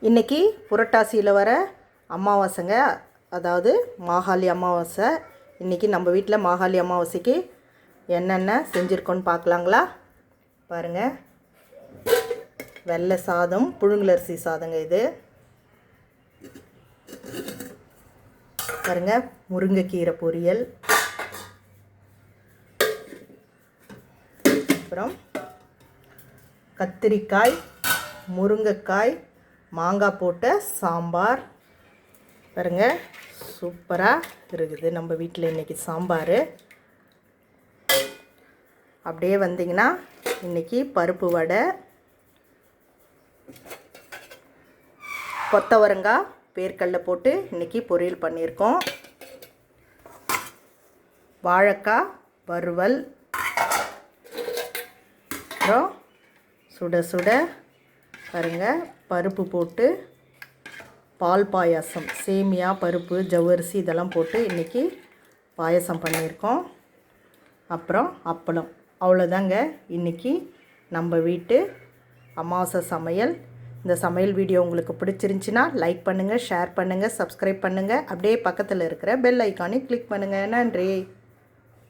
இன்றைக்கி புரட்டாசியில் வர அமாவாசைங்க, அதாவது மாகாளி அமாவாசை. இன்றைக்கி நம்ம வீட்டில் மாகாளி அமாவாசைக்கு என்னென்ன செஞ்சுருக்கோன்னு பார்க்கலாங்களா? பாருங்கள், வெள்ளை சாதம், புழுங்கலரிசி சாதங்க இது. பாருங்கள், முருங்கைக்கீரை பொரியல், அப்புறம் கத்திரிக்காய், முருங்கைக்காய், மாங்காய் போட்ட சாம்பார். பாருங்கள், சூப்பராக இருக்குது நம்ம வீட்டில் இன்றைக்கி சாம்பார். அப்படியே வந்தீங்கன்னா இன்றைக்கி பருப்பு வடை, கொத்தவரங்காய் வேர்க்கடலை போட்டு இன்றைக்கி பொரியல் பண்ணியிருக்கோம். வாழைக்காய் வறுவல், அப்புறம் சுட சுட பாருங்கள் பருப்பு போட்டு பால் பாயாசம், சேமியா, பருப்பு, ஜவ்வரிசி இதெல்லாம் போட்டு இன்றைக்கி பாயாசம் பண்ணியிருக்கோம். அப்புறம் அப்பளம். அவ்வளோதாங்க இன்றைக்கி நம்ம வீட்டு அமாவாசை சமையல். இந்த சமையல் வீடியோ உங்களுக்கு பிடிச்சிருந்துச்சின்னா லைக் பண்ணுங்கள், ஷேர் பண்ணுங்கள், சப்ஸ்கிரைப் பண்ணுங்கள். அப்படியே பக்கத்தில் இருக்கிற பெல் ஐக்கானை கிளிக் பண்ணுங்கள். நன்றி.